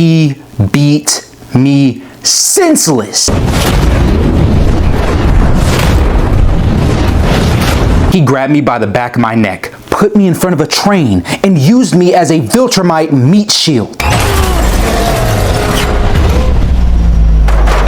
He beat me senseless. He grabbed me by the back of my neck, put me in front of a train, and used me as a Viltrumite meat shield.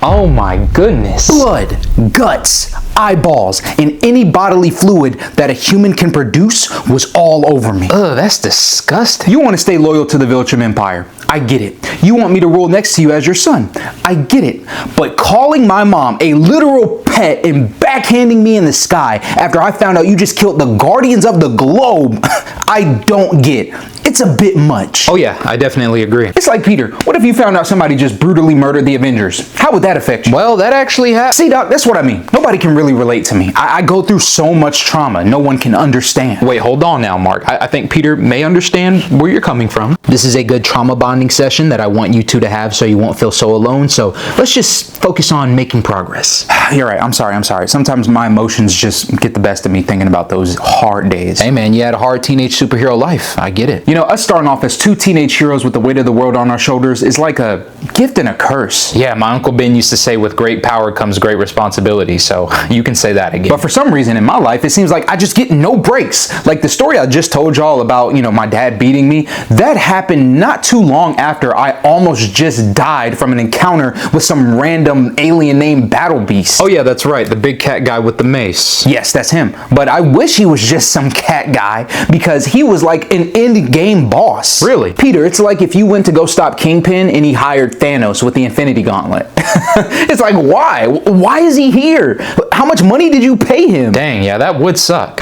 Oh my goodness. Blood, guts, eyeballs, and any bodily fluid that a human can produce was all over me. Ugh, that's disgusting. You want to stay loyal to the Viltrum Empire. I get it. You want me to rule next to you as your son. I get it. But calling my mom a literal pet and backhanding me in the sky after I found out you just killed the Guardians of the Globe, I don't get. It's a bit much. Oh yeah, I definitely agree. It's like, Peter, what if you found out somebody just brutally murdered the Avengers? How would that affect you? Well, that actually happened. See, Doc, that's what I mean. Nobody can really relate to me. I go through so much trauma, no one can understand. Wait, hold on now, Mark. I think Peter may understand where you're coming from. This is a good trauma bonding session that I want you two to have so you won't feel so alone. So let's just focus on making progress. You're right. I'm sorry. Sometimes my emotions just get the best of me thinking about those hard days. Hey man, you had a hard teenage superhero life. I get it. You know, us starting off as two teenage heroes with the weight of the world on our shoulders is like a gift and a curse. Yeah, my Uncle Ben used to say with great power comes great responsibility, so you can say that again. But for some reason in my life, it seems like I just get no breaks. Like the story I just told y'all about, my dad beating me, that happened not too long after I almost just died from an encounter with some random alien named Battle Beast. Oh yeah, that's right, the big cat guy with the mace. Yes, that's him. But I wish he was just some cat guy because he was like an end-game boss. Really? Peter, it's like if you went to go stop Kingpin and he hired Thanos with the Infinity Gauntlet. It's like, why? Why is he here? How much money did you pay him? Dang, yeah, that would suck.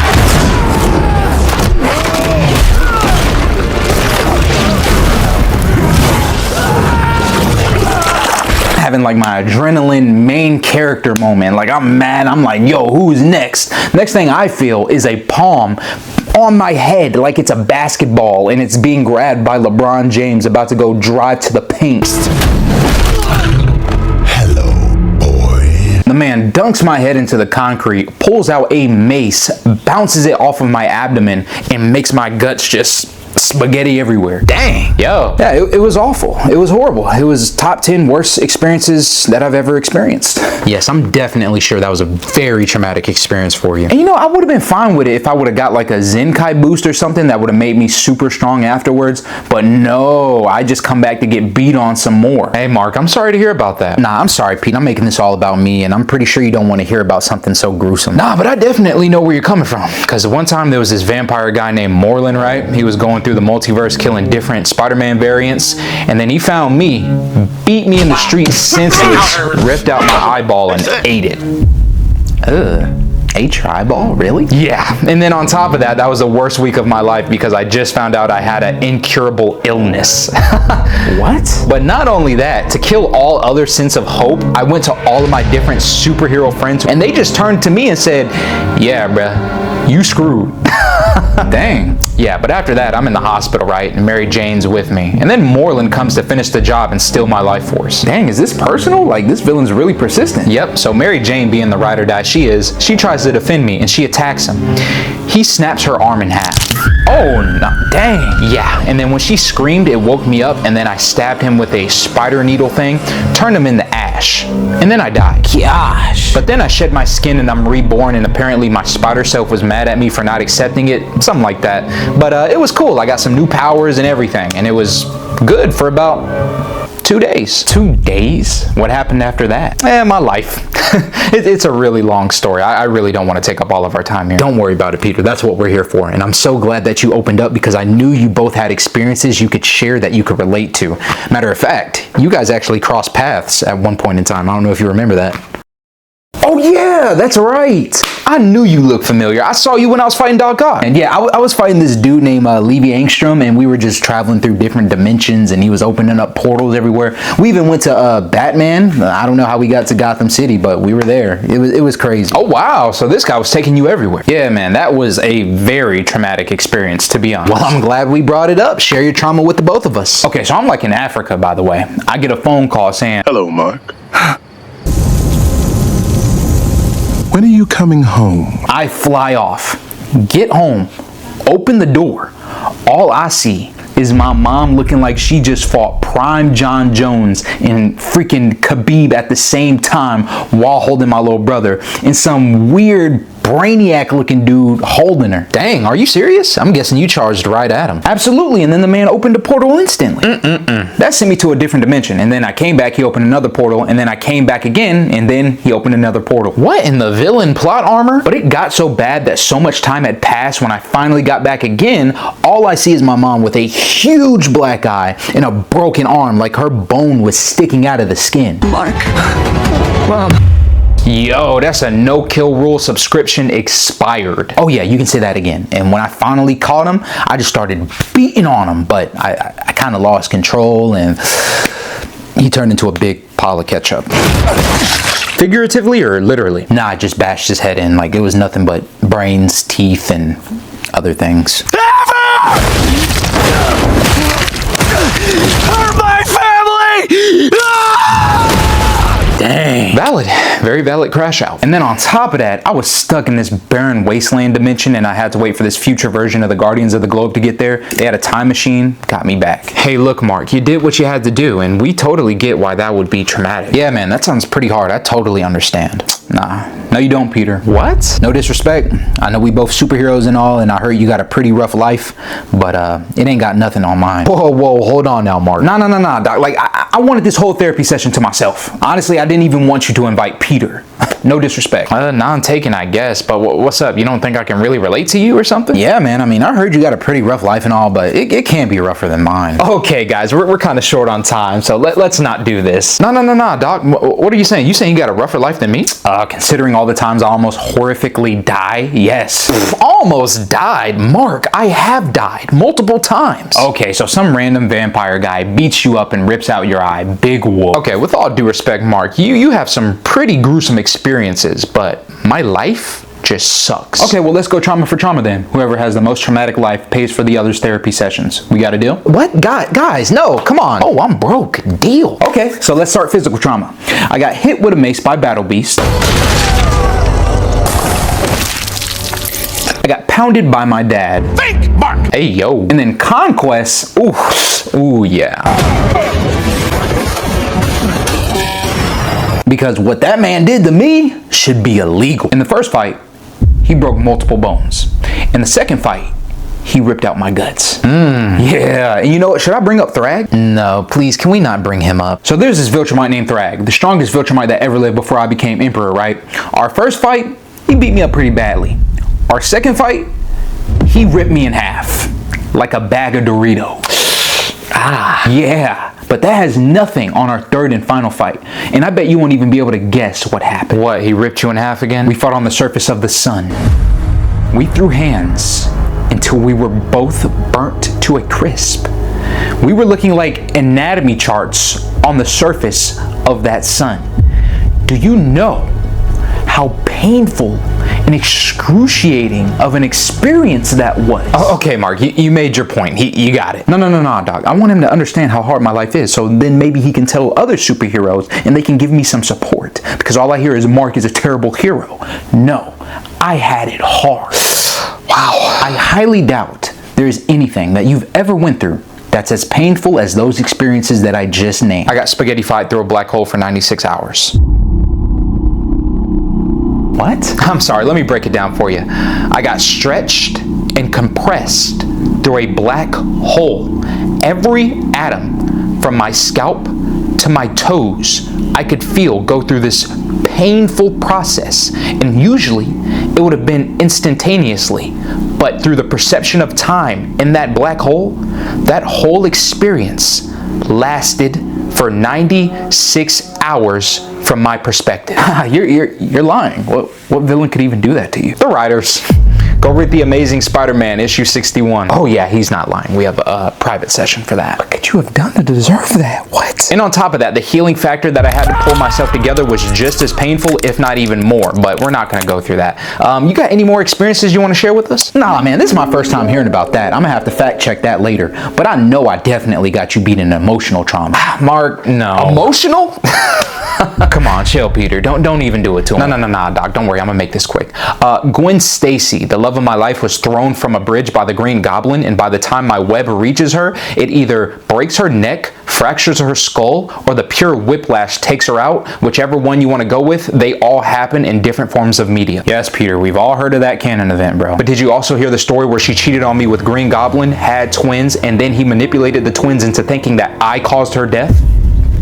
Having like my adrenaline main character moment. Like I'm mad. I'm like, yo, who's next? Next thing I feel is a palm on my head like it's a basketball and it's being grabbed by LeBron James about to go drive to the paint. Hello, boy. The man dunks my head into the concrete, pulls out a mace, bounces it off of my abdomen, and makes my guts just spaghetti everywhere. Dang. Yo. Yeah, it was awful. It was horrible. It was top 10 worst experiences that I've ever experienced. Yes, I'm definitely sure that was a very traumatic experience for you. And I would have been fine with it if I would have got like a Zenkai boost or something that would have made me super strong afterwards. But no, I just come back to get beat on some more. Hey, Mark, I'm sorry to hear about that. Nah, I'm sorry, Pete. I'm making this all about me, and I'm pretty sure you don't want to hear about something so gruesome. Nah, but I definitely know where you're coming from. Because one time there was this vampire guy named Moreland, right? He was going through the multiverse killing different Spider-Man variants, and then he found me, beat me in the street senseless, ripped out my eyeball and ate it. Ate your eyeball? Really? Yeah. And then on top of that, that was the worst week of my life because I just found out I had an incurable illness. What? But not only that, to kill all other sense of hope, I went to all of my different superhero friends and they just turned to me and said, yeah, bruh, you screwed. Dang. Yeah, but after that, I'm in the hospital, right? And Mary Jane's with me. And then Moreland comes to finish the job and steal my life force. Dang, is this personal? Like, this villain's really persistent. Yep, so Mary Jane, being the ride or die she is, she tries to defend me and she attacks him. He snaps her arm in half. Oh, no. Dang. Yeah, and then when she screamed, it woke me up, and then I stabbed him with a spider needle thing, turned him into ash, and then I died. Gosh. But then I shed my skin and I'm reborn, and apparently my spider self was mad at me for not accepting it, something like that. But it was cool. I got some new powers and everything, and it was good for about 2 days. 2 days? What happened after that? My life. It's a really long story. I really don't want to take up all of our time here. Don't worry about it, Peter. That's what we're here for. And I'm so glad that you opened up because I knew you both had experiences you could share that you could relate to. Matter of fact, you guys actually crossed paths at one point in time. I don't know if you remember that. Oh yeah, that's right. I knew you looked familiar. I saw you when I was fighting Doc Ock. And yeah, I was fighting this dude named Levi Angstrom, and we were just traveling through different dimensions, and he was opening up portals everywhere. We even went to Batman. I don't know how we got to Gotham City, but we were there. It was crazy. Oh wow, so this guy was taking you everywhere. Yeah, man, that was a very traumatic experience, to be honest. Well, I'm glad we brought it up. Share your trauma with the both of us. Okay, so I'm like in Africa, by the way. I get a phone call saying, "Hello, Mark. When are you coming home?" I fly off, get home, open the door. All I see is my mom looking like she just fought prime John Jones and freaking Khabib at the same time while holding my little brother, and some weird brainiac looking dude holding her. Dang, are you serious? I'm guessing you charged right at him. Absolutely, and then the man opened a portal instantly. That sent me to a different dimension, and then I came back, he opened another portal, and then I came back again, and then he opened another portal. What in the villain plot armor? But it got so bad that so much time had passed. When I finally got back again, all I see is my mom with a huge black eye and a broken arm, like her bone was sticking out of the skin. Mark. Mom. Yo, that's a no-kill rule subscription expired. Oh yeah, you can say that again. And when I finally caught him, I just started beating on him, but I kind of lost control and he turned into a big pile of ketchup. Figuratively or literally? Nah, I just bashed his head in like it was nothing but brains, teeth, and other things. Hurt my family! Dang. Valid. Very valid crash out. And then on top of that, I was stuck in this barren wasteland dimension and I had to wait for this future version of the Guardians of the Globe to get there. They had a time machine, got me back. Hey, look, Mark, you did what you had to do and we totally get why that would be traumatic. Yeah, man, that sounds pretty hard. I totally understand. Nah. No, you don't, Peter. What? No disrespect. I know we both superheroes and all, and I heard you got a pretty rough life, but it ain't got nothing on mine. Whoa, hold on now, Mark. Nah, Doc. Like, I wanted this whole therapy session to myself. Honestly, I didn't even want you to invite Peter. No disrespect. Non-taken, I guess, but what's up? You don't think I can really relate to you or something? Yeah, man. I mean, I heard you got a pretty rough life and all, but it can't be rougher than mine. Okay, guys, we're kind of short on time, so let's not do this. No, Doc. What are you saying? You saying you got a rougher life than me? Considering all the times I almost horrifically die, yes. Almost died? Mark, I have died multiple times. Okay, so some random vampire guy beats you up and rips out your eye. Big whoop. Okay, with all due respect, Mark, you have some pretty gruesome experiences, but my life just sucks. Okay, well, let's go trauma for trauma then. Whoever has the most traumatic life pays for the other's therapy sessions. We got a deal? What? Guys, no, come on. Oh, I'm broke. Deal. Okay, so let's start physical trauma. I got hit with a mace by Battle Beast. I got pounded by my dad. Think, Mark! Hey, yo. And then conquest. Ooh, yeah. Because what that man did to me should be illegal. In the first fight, he broke multiple bones. In the second fight, he ripped out my guts. Yeah, and you know what? Should I bring up Thrag? No, please, can we not bring him up? So there's this Viltrumite named Thrag, the strongest Viltrumite that ever lived before I became Emperor, right? Our first fight, he beat me up pretty badly. Our second fight, he ripped me in half, like a bag of Doritos. Yeah. But that has nothing on our third and final fight. And I bet you won't even be able to guess what happened. What, he ripped you in half again? We fought on the surface of the sun. We threw hands until we were both burnt to a crisp. We were looking like anatomy charts on the surface of that sun. Do you know how painful and excruciating of an experience that was? Oh, okay, Mark, you made your point. You got it. No, Doc. I want him to understand how hard my life is, so then maybe he can tell other superheroes and they can give me some support. Because all I hear is Mark is a terrible hero. No, I had it hard. Wow. I highly doubt there is anything that you've ever went through that's as painful as those experiences that I just named. I got spaghetti-fied through a black hole for 96 hours. What? I'm sorry, let me break it down for you. I got stretched and compressed through a black hole. Every atom from my scalp to my toes, I could feel go through this painful process. And usually, it would have been instantaneously. But through the perception of time in that black hole, that whole experience lasted for 96 hours from my perspective. You're lying. What villain could even do that to you? The writers. Go read The Amazing Spider-Man, issue 61. Oh yeah, he's not lying. We have a private session for that. What could you have done to deserve that? What? And on top of that, the healing factor that I had to pull myself together was just as painful, if not even more. But we're not gonna go through that. You got any more experiences you want to share with us? Nah, man, this is my first time hearing about that. I'm gonna have to fact check that later. But I know I definitely got you beat in emotional trauma. Mark, no. Emotional? Come on, chill, Peter. Don't even do it to him. No, Doc. Don't worry. I'm gonna make this quick. Gwen Stacy, the love of my life, was thrown from a bridge by the Green Goblin, and by the time my web reaches her, it either breaks her neck, fractures her skull, or the pure whiplash takes her out. Whichever one you want to go with, they all happen in different forms of media. Yes, Peter, we've all heard of that canon event, bro. But did you also hear the story where she cheated on me with Green Goblin, had twins, and then he manipulated the twins into thinking that I caused her death?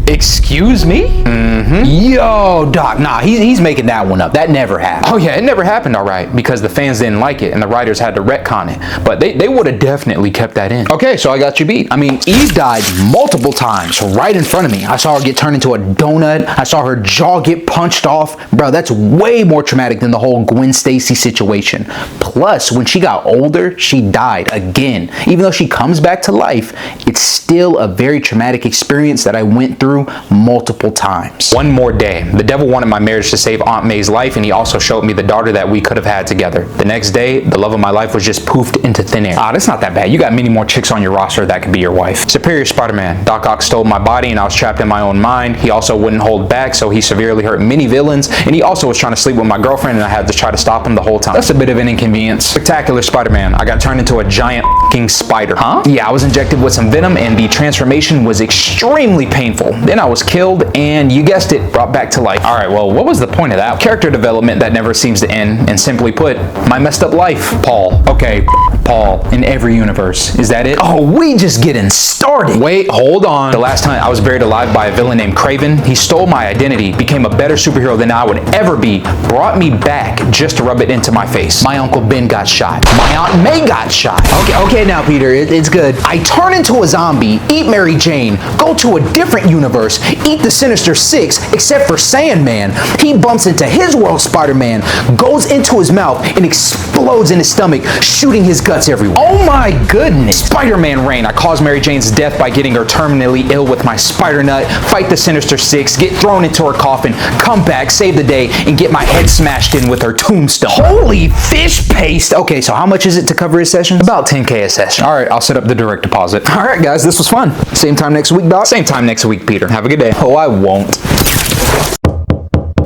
Excuse me? Mm-hmm. Yo, Doc, nah, he's making that one up. That never happened. Oh yeah, it never happened, all right, because the fans didn't like it and the writers had to retcon it. But they would have definitely kept that in. Okay, so I got you beat. I mean, Eve died multiple times right in front of me. I saw her get turned into a donut. I saw her jaw get punched off. Bro, that's way more traumatic than the whole Gwen Stacy situation. Plus, when she got older, she died again. Even though she comes back to life, it's still a very traumatic experience that I went through multiple times. One more day. The devil wanted my marriage to save Aunt May's life, and he also showed me the daughter that we could have had together. The next day, the love of my life was just poofed into thin air. That's not that bad. You got many more chicks on your roster that could be your wife. Superior Spider-Man. Doc Ock stole my body, and I was trapped in my own mind. He also wouldn't hold back, so he severely hurt many villains, and he also was trying to sleep with my girlfriend, and I had to try to stop him the whole time. That's a bit of an inconvenience. Spectacular Spider-Man. I got turned into a giant f***ing spider. Huh? Yeah, I was injected with some venom, and the transformation was extremely painful. Then I was killed, and you guessed it, brought back to life. All right, well, what was the point of that? Character development that never seems to end, and simply put, my messed up life. Paul. Okay, Paul in every universe. Is that it? Oh, we just getting started. Wait, hold on. The last time I was buried alive by a villain named Kraven, he stole my identity, became a better superhero than I would ever be, brought me back just to rub it into my face. My Uncle Ben got shot. My Aunt May got shot. Okay, now, Peter, it's good. I turn into a zombie, eat Mary Jane, go to a different universe, eat the Sinister Six, except for Sandman. He bumps into his world, Spider-Man, goes into his mouth, and explodes in his stomach, shooting his guts everywhere. Oh my goodness. Spider-Man reign. I caused Mary Jane's death by getting her terminally ill with my spider nut, fight the Sinister Six, get thrown into her coffin, come back, save the day, and get my head smashed in with her tombstone. Holy fish paste. Okay, so how much is it to cover his sessions? About 10K a session. All right, I'll set up the direct deposit. All right, guys, this was fun. Same time next week, Doc? Same time next week, Peter. Have a good day. Oh, I won't.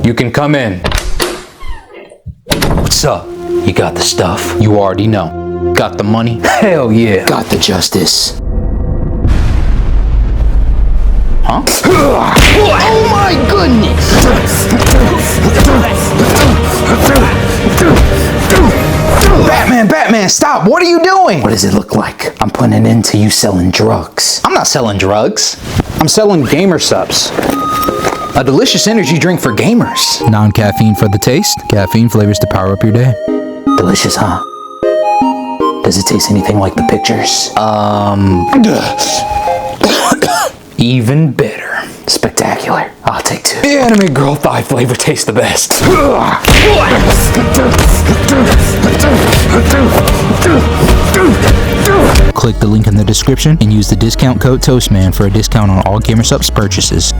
You can come in. What's up? You got the stuff? You already know. Got the money? Hell yeah. Got the justice. Huh? Oh my goodness! Batman, stop! What are you doing? What does it look like? I'm putting an end to you selling drugs. I'm not selling drugs. I'm selling gamer subs. A delicious energy drink for gamers. Non-caffeine for the taste, caffeine flavors to power up your day. Delicious, huh? Does it taste anything like the pictures? Even better. Spectacular. I'll take two. The anime girl thigh flavor tastes the best. Click the link in the description and use the discount code TOASTMAN for a discount on all GamerSupps purchases.